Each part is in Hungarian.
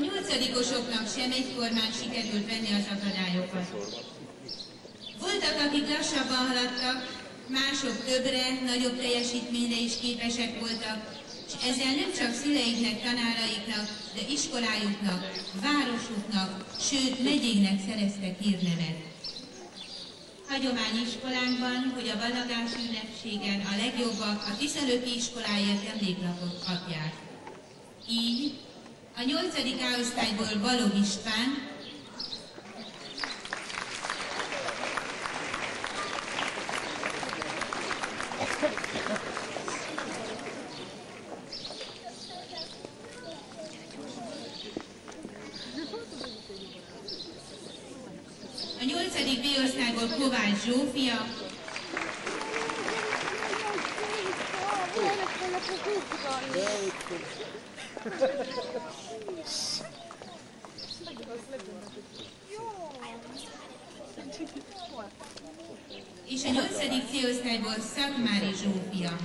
nyolcadikosoknak sem egyformán sikerült venni az akadályokat. Voltak, akik lassabban haladtak, mások többre, nagyobb teljesítményre is képesek voltak, és ezzel nem csak szüleiknek, tanáraiknak, de iskolájuknak, városuknak, sőt megyének szereztek hírnevet. Hagyományiskolánkban, hogy a ballagás ünnepségen a legjobbak a Tiszalöki iskoláért emléklapot kapják. Így a 8. A-osztályból Balogh István, a 8. B-osztályból Kovács Zsófia, és a 8. C-osztályból Szatmári Zsófia.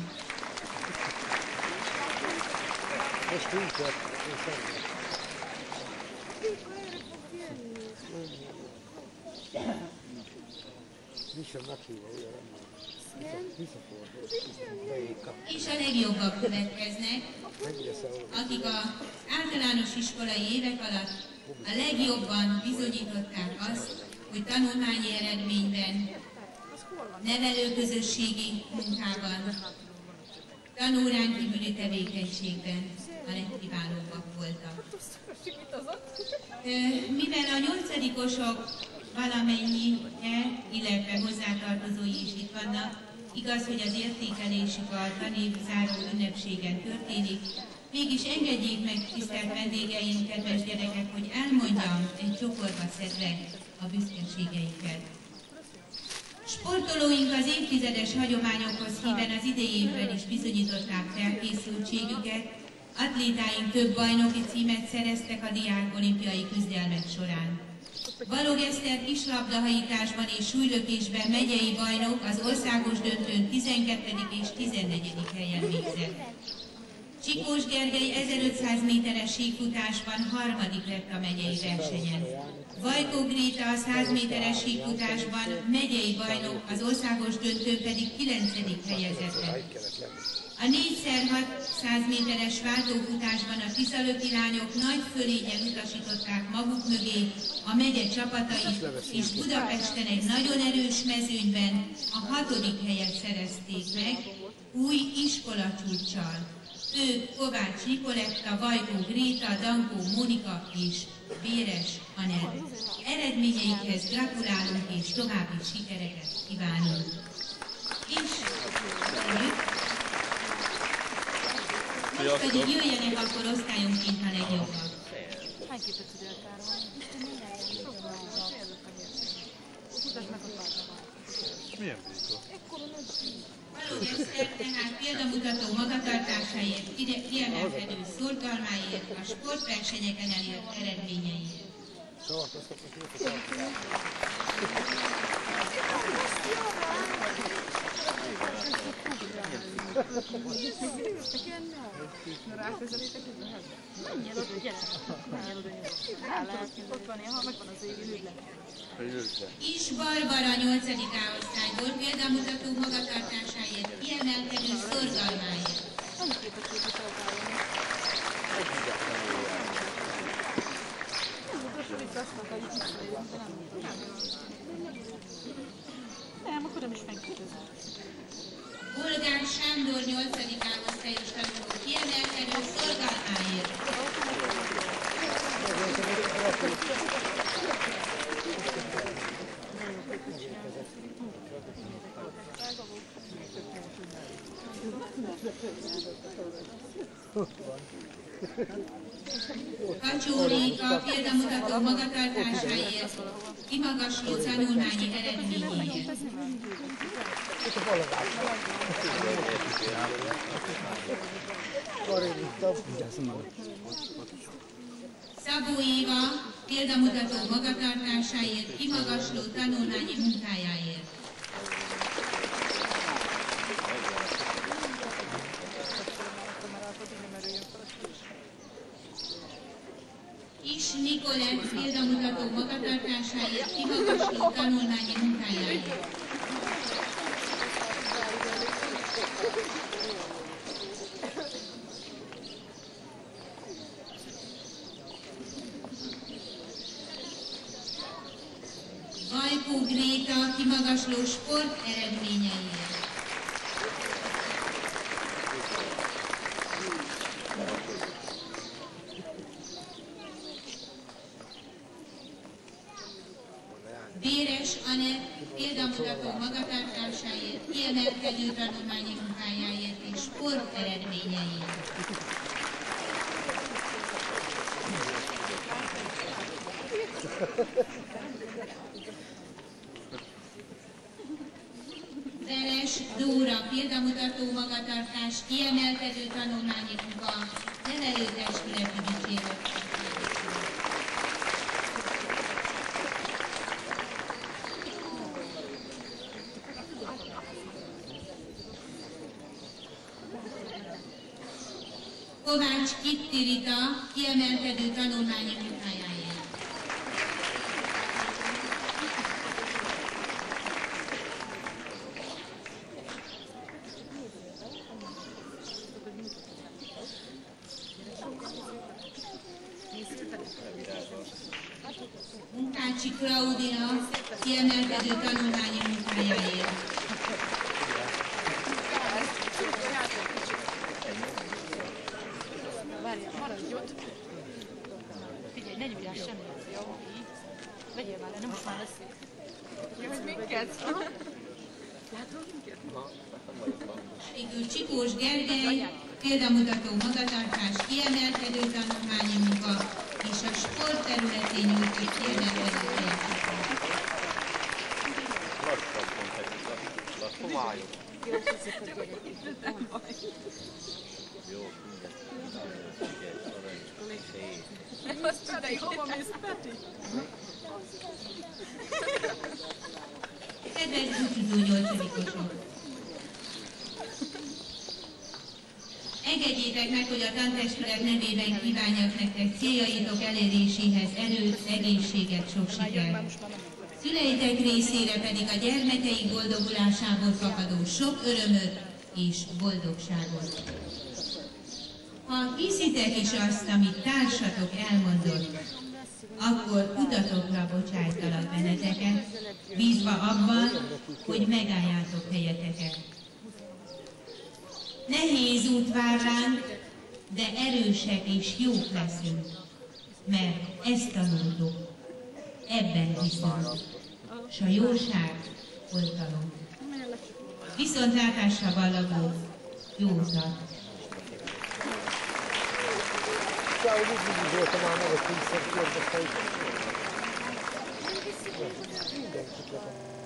És a legjobbak következnek, akik az általános iskolai évek alatt a legjobban bizonyították azt, hogy tanulmányi eredményben, nevelőközösségi munkában, tanórán kívüli tevékenységben a legkiválóbbak voltak. Mivel a 8-osok valamennyie, illetve hozzátartozói is itt vannak, igaz, hogy az értékelésük a tanév záró ünnepségen történik, mégis engedjék meg, tisztelt vendégeim, kedves gyerekek, hogy elmondjam egy csokorba szedve a büszkeségeiket. Sportolóink az évtizedes hagyományokhoz híven az idei évben is bizonyították felkészültségüket, atlétáink több bajnoki címet szereztek a diák olimpiai küzdelmek során. Balogh Eszter kislabdahajításban és súlylökésben megyei bajnok, az országos döntőn 12. és 14. helyen végzett. Csikós Gergely 1500 méteres síkfutásban 3. lett a megyei versenyen. Vajkó Gréta a 100 méteres síkfutásban megyei bajnok, az országos döntőn pedig 9. helyezett lett. A 4x600 méteres váltófutásban a tiszalöki lányok nagy fölényen utasították maguk mögé a megye csapatait, és Budapesten egy nagyon erős mezőnyben a 6. helyet szerezték meg, új iskolacsúccsal. Ők Kovács Nikoletta, Vajkó Gréta, Dankó Mónika és Béres Anett. Eredményeikhez gratulálunk és további sikereket kívánunk. És most pedig jöjjenek akkor osztályonként a legjobbak. Milyen bíró? Balogh Eszter tehát példamutató magatartásáért, kiemelkedő szorgalmáért, a sportversenyeken elért eredményeiért. És Barbara 8. A-osztályból példamutató magatartásáért, kiemelkedő szorgalmáért. Bolgár Sándor 8. A-osztályos tanuló kiemelkedő szorgalmáért. Kacsó Réka példamutató magatartásáért, kimagasló tanulmányi eredményéért. Szabó Éva példamutató magatartásáért, kimagasló tanulmányi munkájáért. Nikolett példamutató magatartásáért, kimagasló tanulmányi munkájáért. Vajkó Gréta kimagasló sport eredményeiért. Véres Anett példamutató magatartásáért, kiemelkedő tanulmányi munkájáért és sport eredményeiért. Veres Dóra példamutató magatartás, kiemelkedő tanulmányi munka, nevelőtestületi dicséret. Kovács Kitti Rita kiemelkedő tanulmányi munkájáért. Munkácsi Klaudia kiemelkedő tanulmányi munkájáért. Maradj ott! Figyelj, ne nyúljál semmihez, jó? Így. Vegyél vele, nem most már lesz. Jó, hogy minket? Látod minket? Végül Csipós Gergely példamutató magatartás, kiemelkedő tanulmányi munka és a sport területén nyújtott kiemelkedő teljesítmény. Lassan váljon. Jó, szép, hogy nem baj. Jó, Azt Peti, hova mész, Peti? Kedves búcsúzó nyolcadikosok! Engedjétek meg, hogy a tantestület nevében kívánjak nektek céljaitok eléréséhez erőt, egészséget, sok sikert. Szüleitek részére pedig a gyermekeik boldogulásából fakadó sok örömöt és boldogságot. Ha hiszitek is azt, amit társatok elmondott, akkor utatokra bocsájtalak benneteket, bízva abban, hogy megálljátok helyeteket. Nehéz út vár ránk, de erősek és jók leszünk, mert ezt tanultuk, ebben hiszünk, s a jóság oltalom. Viszontlátásra ballagó, jó utat! Úgy voltam már meg a 10-szer kérdezte, hogy mindenkit letem.